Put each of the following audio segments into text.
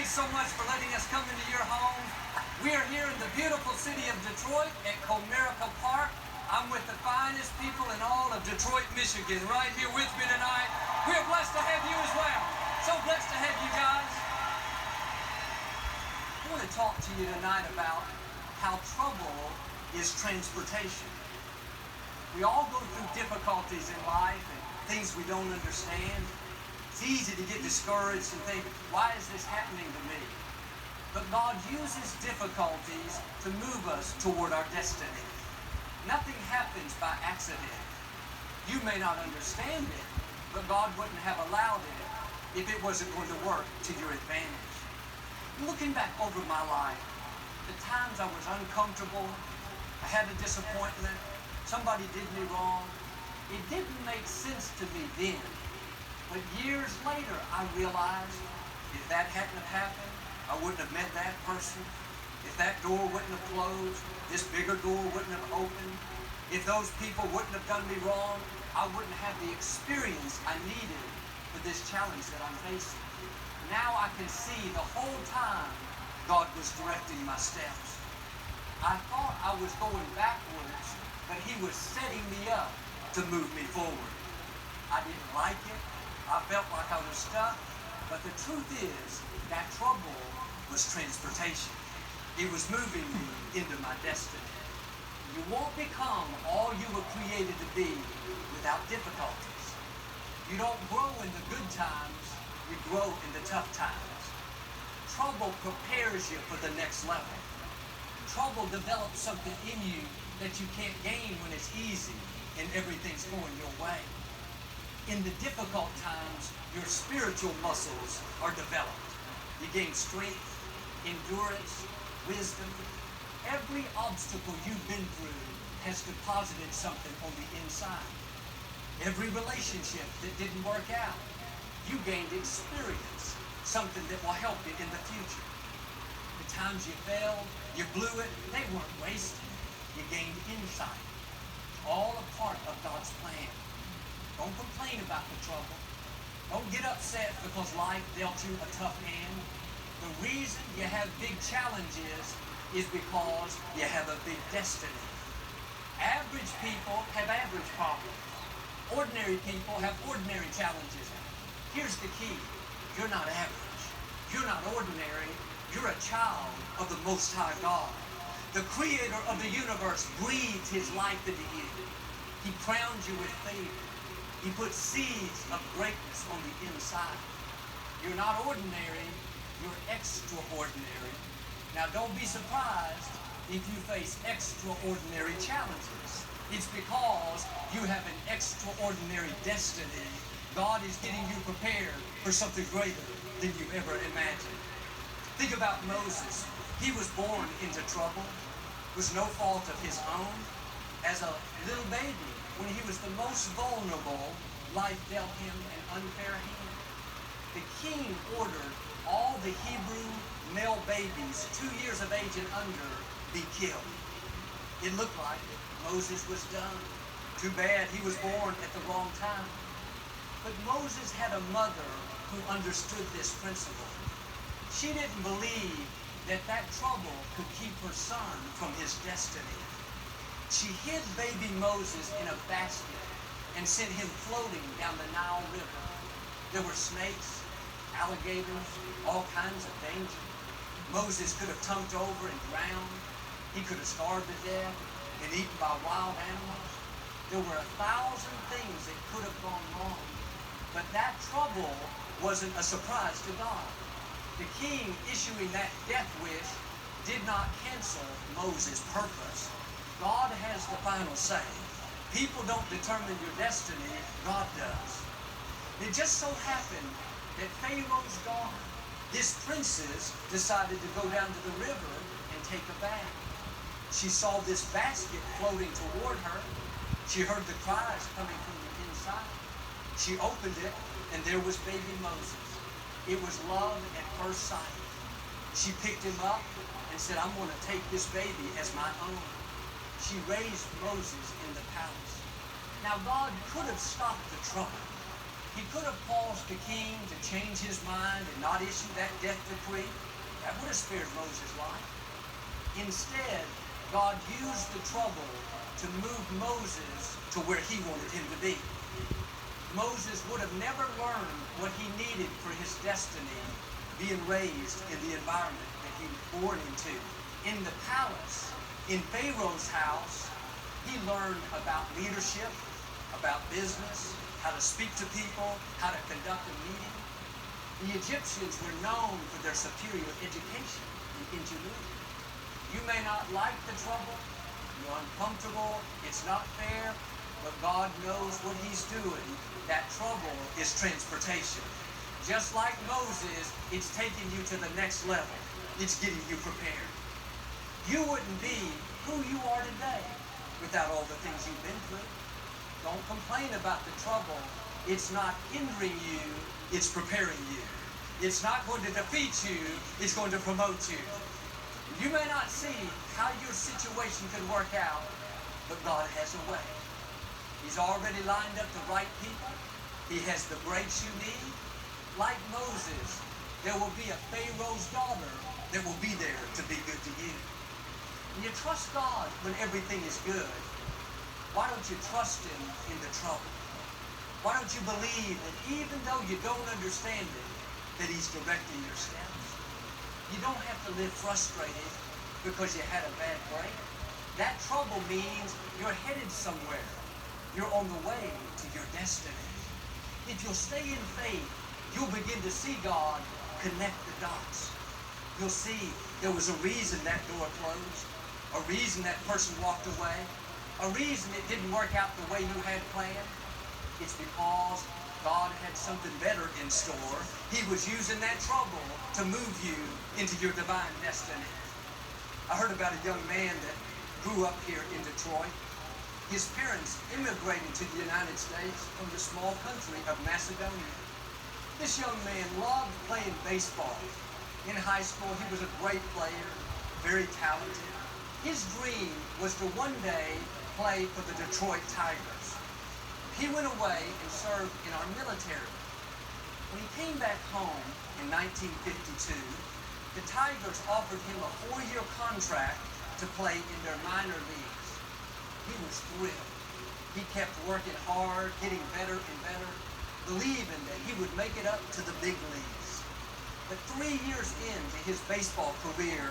so much for letting us come into your home. We are here in the beautiful city of Detroit at Comerica Park. I'm with the finest people in all of Detroit, Michigan, right here with me tonight. We are blessed to have you as well. So blessed to have you guys. I want to talk to you tonight about how trouble is transportation. We all go through difficulties in life and things we don't understand. It's easy to get discouraged and think, why is this happening to me? But God uses difficulties to move us toward our destiny. Nothing happens by accident. You may not understand it, but God wouldn't have allowed it if it wasn't going to work to your advantage. Looking back over my life, the times I was uncomfortable, I had a disappointment, somebody did me wrong, it didn't make sense to me then. But years later, I realized if that hadn't have happened, I wouldn't have met that person. If that door wouldn't have closed, this bigger door wouldn't have opened. If those people wouldn't have done me wrong, I wouldn't have the experience I needed for this challenge that I'm facing. Now I can see the whole time God was directing my steps. I thought I was going backwards, but He was setting me up to move me forward. I didn't like it. I felt like I was stuck, but the truth is that trouble was transportation. It was moving me into my destiny. You won't become all you were created to be without difficulties. You don't grow in the good times, you grow in the tough times. Trouble prepares you for the next level. Trouble develops something in you that you can't gain when it's easy and everything's going your way. In the difficult times, your spiritual muscles are developed. You gain strength, endurance, wisdom. Every obstacle you've been through has deposited something on the inside. Every relationship that didn't work out, you gained experience, something that will help you in the future. The times you failed, you blew it, they weren't wasted. You gained insight. All a part of God's plan. Don't complain about the trouble. Don't get upset because life dealt you a tough hand. The reason you have big challenges is because you have a big destiny. Average people have average problems. Ordinary people have ordinary challenges. Here's the key. You're not average. You're not ordinary. You're a child of the Most High God. The Creator of the universe breathed His life into you. He crowned you with favor. He put seeds of greatness on the inside. You're not ordinary, you're extraordinary. Now don't be surprised if you face extraordinary challenges. It's because you have an extraordinary destiny. God is getting you prepared for something greater than you ever imagined. Think about Moses. He was born into trouble. It was no fault of his own. As a little baby, when he was the most vulnerable, life dealt him an unfair hand. The king ordered all the Hebrew male babies 2 years of age and under be killed. It looked like Moses was done. Too bad he was born at the wrong time. But Moses had a mother who understood this principle. She didn't believe that trouble could keep her son from his destiny. She hid baby Moses in a basket and sent him floating down the Nile River. There were snakes, alligators, all kinds of danger. Moses could have tumped over and drowned. He could have starved to death and eaten by wild animals. There were 1,000 things that could have gone wrong. But that trouble wasn't a surprise to God. The king issuing that death wish did not cancel Moses' purpose. God has the final say. People don't determine your destiny, God does. It just so happened that Pharaoh's daughter, this princess, decided to go down to the river and take a bath. She saw this basket floating toward her. She heard the cries coming from the inside. She opened it, and there was baby Moses. It was love at first sight. She picked him up and said, I'm going to take this baby as my own. She raised Moses in the palace. Now God could have stopped the trouble. He could have caused the king to change his mind and not issue that death decree. That would have spared Moses' life. Instead, God used the trouble to move Moses to where he wanted him to be. Moses would have never learned what he needed for his destiny being raised in the environment that he was born into. In the palace, in Pharaoh's house, he learned about leadership, about business, how to speak to people, how to conduct a meeting. The Egyptians were known for their superior education and ingenuity. You may not like the trouble, you're uncomfortable, it's not fair, but God knows what he's doing. That trouble is transportation. Just like Moses, it's taking you to the next level. It's getting you prepared. You wouldn't be who you are today without all the things you've been through. Don't complain about the trouble. It's not hindering you, it's preparing you. It's not going to defeat you, it's going to promote you. You may not see how your situation can work out, but God has a way. He's already lined up the right people. He has the breaks you need. Like Moses, there will be a Pharaoh's daughter that will be there to be good to you. And you trust God when everything is good. Why don't you trust him in the trouble? Why don't you believe that even though you don't understand it, that he's directing your steps? You don't have to live frustrated because you had a bad break. That trouble means you're headed somewhere. You're on the way to your destiny. If you'll stay in faith, you'll begin to see God connect the dots. You'll see there was a reason that door closed, a reason that person walked away, a reason it didn't work out the way you had planned. It's because God had something better in store. He was using that trouble to move you into your divine destiny. I heard about a young man that grew up here in Detroit. His parents immigrated to the United States from the small country of Macedonia. This young man loved playing baseball. In high school, he was a great player, very talented. His dream was to one day play for the Detroit Tigers. He went away and served in our military. When he came back home in 1952, the Tigers offered him a 4-year contract to play in their minor leagues. He was thrilled. He kept working hard, getting better and better, believing that he would make it up to the big leagues. But 3 years into his baseball career,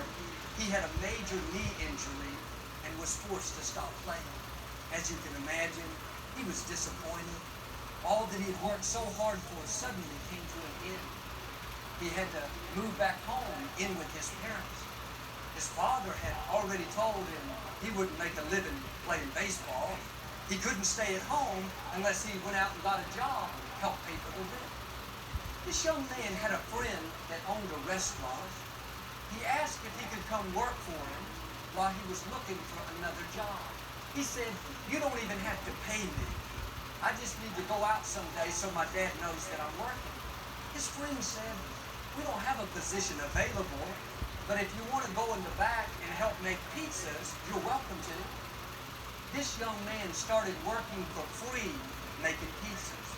he had a major knee injury and was forced to stop playing. As you can imagine, he was disappointed. All that he had worked so hard for suddenly came to an end. He had to move back home in with his parents. His father had already told him he wouldn't make a living playing baseball. He couldn't stay at home unless he went out and got a job and helped pay for the rent. This young man had a friend that owned a restaurant. He asked if he could come work for him while he was looking for another job. He said, "You don't even have to pay me. I just need to go out someday so my dad knows that I'm working." His friend said, "We don't have a position available, but if you want to go in the back and help make pizzas, you're welcome to." This young man started working for free making pizzas.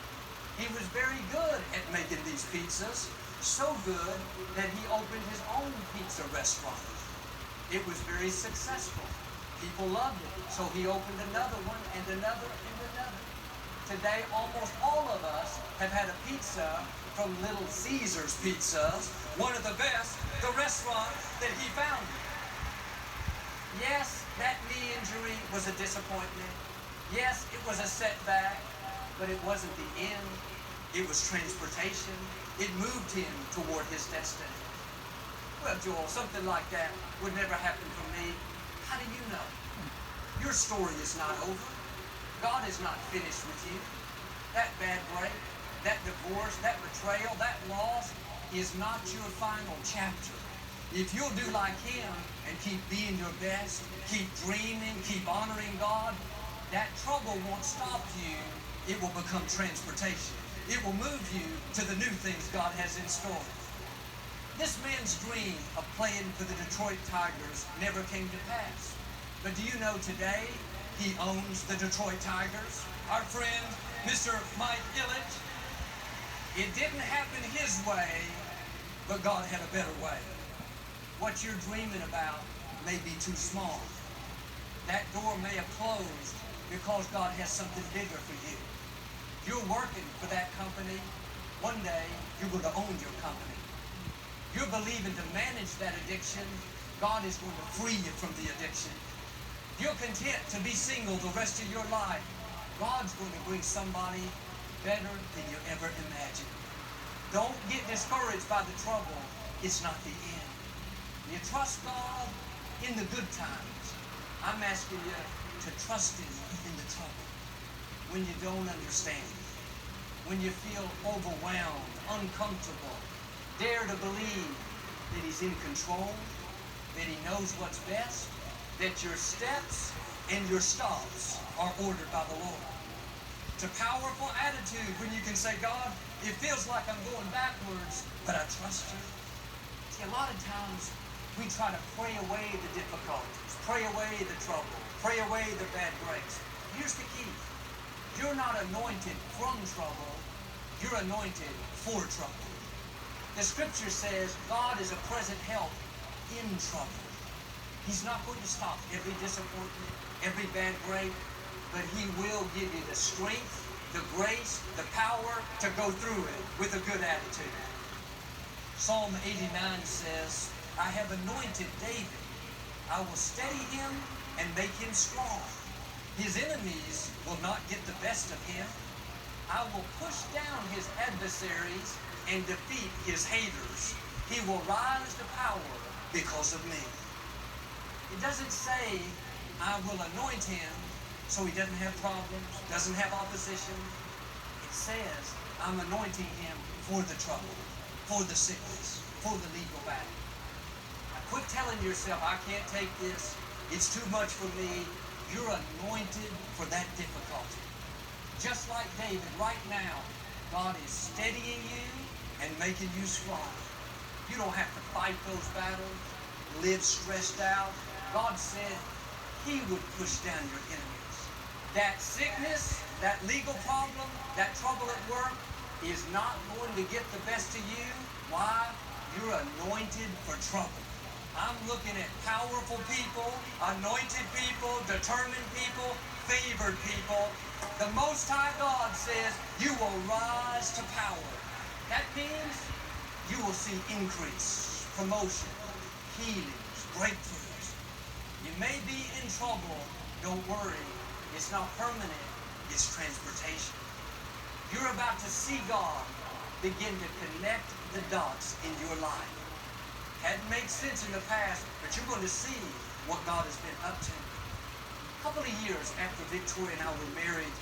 He was very good at making these pizzas, so good that he opened his own pizza restaurant. It was very successful. People loved it, so he opened another one and another and another. Today, almost all of us have had a pizza from Little Caesars Pizzas, one of the best, the restaurant that he founded. Yes, that knee injury was a disappointment. Yes, it was a setback, but it wasn't the end. It was transportation. It moved him toward his destiny. Well, Joel, something like that would never happen for me. How do you know? Your story is not over. God is not finished with you. That bad break, that divorce, that betrayal, that loss is not your final chapter. If you'll do like him and keep being your best, keep dreaming, keep honoring God, that trouble won't stop you. It will become transportation. It will move you to the new things God has in store. This man's dream of playing for the Detroit Tigers never came to pass. But do you know today he owns the Detroit Tigers? Our friend, Mr. Mike Ilitch, It didn't happen his way, but God had a better way. What you're dreaming about may be too small. That door may have closed because God has something bigger for you. You're working for that company. One day, you're going to own your company. You're believing to manage that addiction. God is going to free you from the addiction. You're content to be single the rest of your life. God's going to bring somebody better than you ever imagined. Don't get discouraged by the trouble. It's not the end. You trust God in the good times. I'm asking you to trust Him in the trouble. When you don't understand, when you feel overwhelmed, uncomfortable, dare to believe that He's in control, that He knows what's best, that your steps and your stops are ordered by the Lord. It's a powerful attitude when you can say, God, it feels like I'm going backwards, but I trust you. See, a lot of times we try to pray away the difficulties, pray away the trouble, pray away the bad breaks. Here's the key. You're not anointed from trouble, you're anointed for trouble. The scripture says God is a present help in trouble. He's not going to stop every disappointment, every bad break, but He will give you the strength, the grace, the power to go through it with a good attitude. Psalm 89 says, I have anointed David. I will steady him and make him strong. His enemies will not get the best of him. I will push down his adversaries and defeat his haters. He will rise to power because of me. It doesn't say, I will anoint him so he doesn't have problems, doesn't have opposition. It says, I'm anointing him for the trouble, for the sickness, for the legal battle. Now quit telling yourself, I can't take this, it's too much for me. You're anointed for that difficulty. Just like David, right now, God is steadying you and making you strong. You don't have to fight those battles, live stressed out. God said He would push down your enemies. That sickness, that legal problem, that trouble at work is not going to get the best of you. Why? You're anointed for trouble. I'm looking at powerful people, anointed people, determined people, favored people. The Most High God says you will rise to power. That means you will see increase, promotion, healings, breakthroughs. You may be in trouble. Don't worry. It's not permanent. It's transportation. You're about to see God begin to connect the dots in your life. Hadn't made sense in the past, but you're going to see what God has been up to. A couple of years after Victoria and I were married,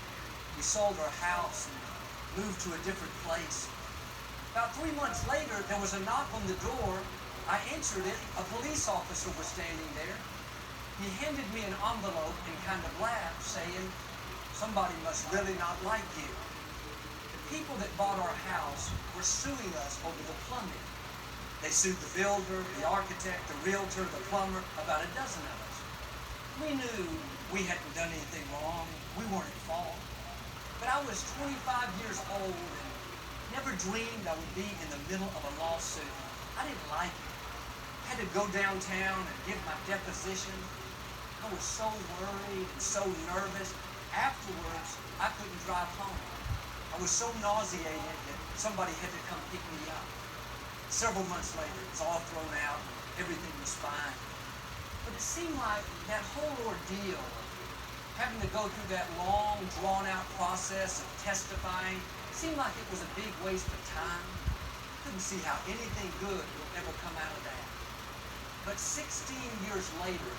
we sold our house and moved to a different place. About 3 months later, there was a knock on the door. I answered it. A police officer was standing there. He handed me an envelope and kind of laughed, saying, somebody must really not like you. The people that bought our house were suing us over the plumbing. They sued the builder, the architect, the realtor, the plumber, about a dozen of us. We knew we hadn't done anything wrong. We weren't at fault. But I was 25 years old and never dreamed I would be in the middle of a lawsuit. I didn't like it. I had to go downtown and give my deposition. I was so worried and so nervous. Afterwards, I couldn't drive home. I was so nauseated that somebody had to come pick me up. Several months later, it was all thrown out and everything was fine. But it seemed like that whole ordeal, having to go through that long, drawn-out process of testifying, seemed like it was a big waste of time. I couldn't see how anything good would ever come out of that. But 16 years later,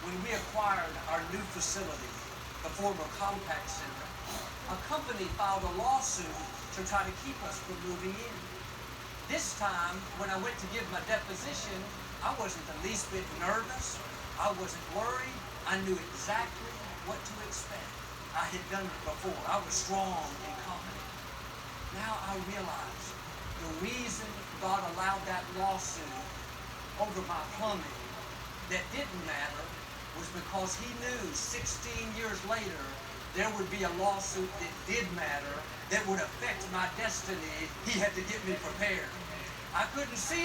when we acquired our new facility, the former Compaq Center, a company filed a lawsuit to try to keep us from moving in. This time, when I went to give my deposition, I wasn't the least bit nervous. I wasn't worried. I knew exactly what to expect. I had done it before. I was strong and confident. Now I realize the reason God allowed that lawsuit over my plumbing that didn't matter was because He knew 16 years later there would be a lawsuit that did matter, that would affect my destiny, he had to get me prepared. I couldn't see